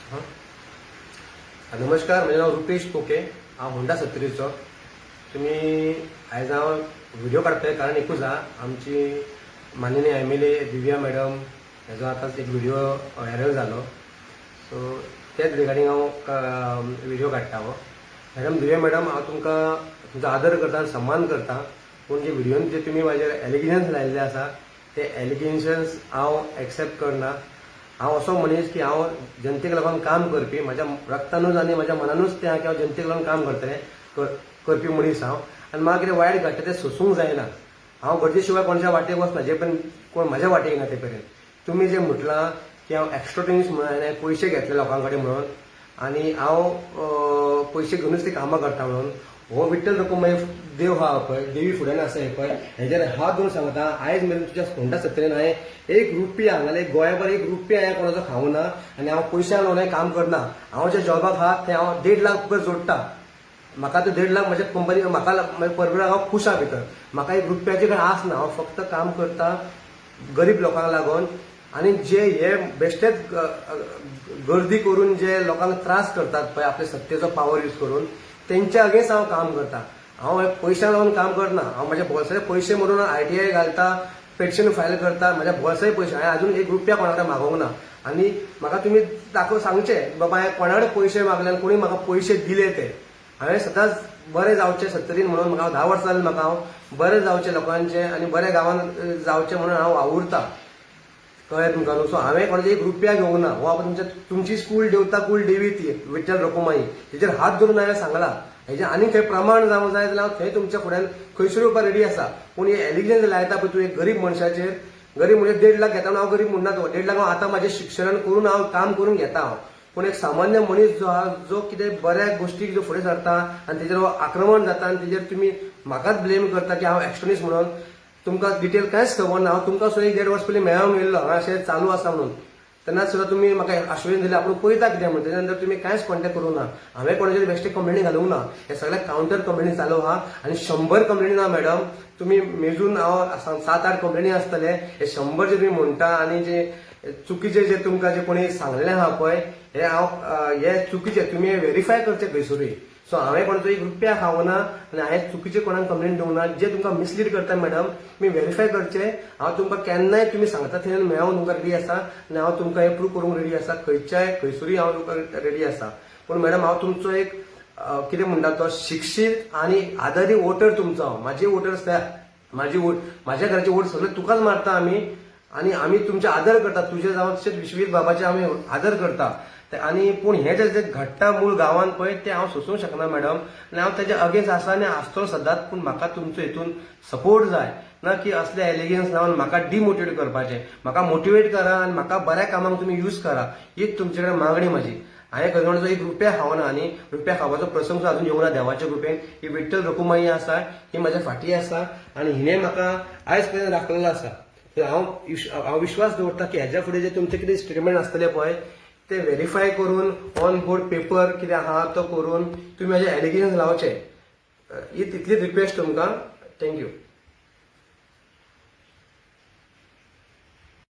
हां नमस्कार, म्हजें नांव रुपेश पोके, हांव होंडा सत्तरीचो. तुमी आयज हांव व्हिडिओ काडटलें कारण एकूच आहा, आमची माननीय MLA दिव्या मॅडम हेजो आतांच एक व्हिडिओ व्हायरल जालो. सो तेच रिगार्डींग हांव व्हिडिओ काडटा. मॅडम दिव्या मॅडम, हांव तुमकां तुमचो आदर करता, सन्मान करता. पूण जे व्हिडिओन जे तुमी म्हाजेर एलिगेशन्स लायिल्ले आसा ते एलिगेशन्स हांव एक्सेप्ट करना. हांव असो मनीस की हांव जनतेक लागून काम करपी, म्हाज्या रक्तानूच आनी म्हाज्या मनानूच तें की हांव जनतेक लागून काम करपी मनीस हांव. आनी म्हाका कितें वायट घडटा तें सोसूंक जायना. हांव गरजे शिवाय कोणाच्या वाटेक वचना, जे पर्यंत कोण म्हाज्या वाटेक येना ते पर्यंत. तुमी जे म्हटलां की हांव एक्स्ट्रोटिन्स म्हणून हांवें पयशे घेतले लोकां कडेन म्हणून, आनी हांव पयशे घेवनूच ती कामां करता म्हणून, हो विठ्ठल रखुमाई देव आहा पळय, देवी फुड्यान आसा पळय, हेजेर हात धरून सांगता, आयज मेरेन तुज्या होंडा सत्तरीन हांवें एक रुपया हांगाले गोंयभर एक रुपया हांवें कोणाचो खावूं ना. आनी हांव पयशा लागून काम करना. हांव जे जॉबाक आहा ते हांव 1.5 लाख रुपया जोडटा. म्हाका तो 1.5 लाख म्हज्या कंपनी म्हाका परमिटाक हांव खूश आहा भितर. म्हाका एक रुपयाची कांय आस ना. हांव फक्त काम करता गरीब लोकांक लागून. आनी जे हे बेश्टेच गर्दी करून जे लोकांक त्रास करतात पळय आपले सत्तेचो पावर यूज करून, तेंच्या अगेन्स्ट हांव काम करता. हांव पयशा लागून काम करना. हांव म्हाज्या बोल्साचे पयशे म्हणून ITI घालता, पेटिशन फायल करता, म्हाज्या बोल्साचे पयशे. हांवें आजून एक रुपया कोणा कडेन मागोवंक ना. आनी म्हाका तुमी सांगचें बाबा हांवें कोणा कडेन पयशे मागले आनी कोणी म्हाका पयशे दिले ते. हांवें सदांच बरें जावचें सत्तरीन म्हणून, म्हाका 10 वर्सां जालीं म्हाका, हांव बरें जावचें लोकांचें आनी बऱ्या गांवांत जावचें म्हणून हांव वावुरता. कळ्ळें तुमकां न्हू. सो हांवें कोणाचे एक रुपया घेवंक ना. हो तुमची स्कूल देवता कुल देवी ती विठ्ठल रखुमाई, तेजेर हात धरून हांवें सांगलां. हेजें आनी खंय प्रमाण जावंक जाय जाल्यार हांव थंय तुमच्या फुड्यान खंयसर येवपाक रेडी आसा. पूण हे एलिगेशन्स लायता पळय तूं एक गरीब मनशाचेर, गरीब म्हणजे 1.5 लाख घेता. हांव गरीब म्हणना. तो 1.5 लाख हांव आतां म्हाजें शिक्षण करून हांव काम करून घेता हांव. पूण एक सामान्य मनीस जो आहा, जो कितें बऱ्या गोष्टीक जो फुडें सरता आनी तेजेर आक्रमण जाता आनी तेजेर तुमी म्हाकाच ब्लेम करता की हांव एक्स्ट्रोनिस्ट म्हणून. तुमकां डिटेल कांयच खबर ना. हांव तुमकां सुद्दां 1.5 वर्स पयलीं मेळोंक येयल्लो हांगा अशें चालू आसा म्हणून. तेन्ना सुद्दां तुमी म्हाका आश्वासन दिलें आपूण पळयता कितें म्हणून. तेच्या नंतर तुमी कांयच कॉन्टेक्ट करूं ना. हांवें कोणाचेर बेश्टे कंप्लेनी घालूंक ना. हे सगळे कावंटर कंप्लेनी चालू आहा आनी 100 कंप्लेनी ना मॅडम. तुमी मेजून हांव 7-8 कंप्लेनी आसतले. हे 100 जे तुमी म्हणटा आनी जे चुकीचे जे तुमकां जे कोणी सांगलेलें आहा पळय, हे चुकीचे. तुमी हे व्हेरीफाय करचे खंयसरूय. सो हांवें कोणाचो एक रुपया खावं ना आनी हांवें चुकीचे कोणाक कंप्लेन दिवंक ना. जे तुमकां मिसलीड करता मॅडम, तुमी व्हेरीफाय करचे. हांव तुमकां केन्नाय तुमी सांगता थंय मेळोंक तुमकां रेडी आसा आनी हांव तुमकां हे प्रूव करूंक रेडी आसा. खंयसरूय हांव तुमकां रेडी आसा. पूण मॅडम हांव तुमचो एक कितें म्हणटा तो शिक्षीत आनी आदारी वोटर तुमचो हांव. म्हाजे वोटर्स म्हाज्या घराचे वोट सगळे तुकाच मारता आमी. आनी आमी तुमचे आदर करता. तुजे जावं तशेंच विश्वीत बाबाचे आमी आदर करता. आनी पूण हे जे घडटा मूळ गांवांत पळय ते हांव सोसूंक शकना मॅडम. आनी हांव तेजे अगेन्स्ट आसा आनी आसतलो सदांच. पूण म्हाका तुमचो हितून सपोर्ट जाय ना की असले एलिगेन्स लावन म्हाका डिमोटिवेट करपाचें. म्हाका मोटिवेट करा आनी म्हाका बऱ्या कामाक तुमी यूज करा. हीच तुमचे कडेन मागणी म्हाजी. हांवें खंय कोणाचो एक रुपया खावना आनी रुपया खावपाचो प्रसंग अजून येवंक ना देवाच्या कृपेन. ही विठ्ठल रखुमाई आसा, ही म्हाज्या फाटी आसा आनी हिणें म्हाका आयज पर्यंत राखलेलो आसा. हांव विश्वास दवरता की हेज्या फुडें जे तुमचे कितें स्टेटमेंट आसतले पळय ते व्हेरीफाय करून ऑन बोर्ड पेपर कितें आहा तो करून तुमी म्हाजे एलिगेशन्स लावचे. ही तितलीच रिक्वेस्ट तुमकां. थँक्यू.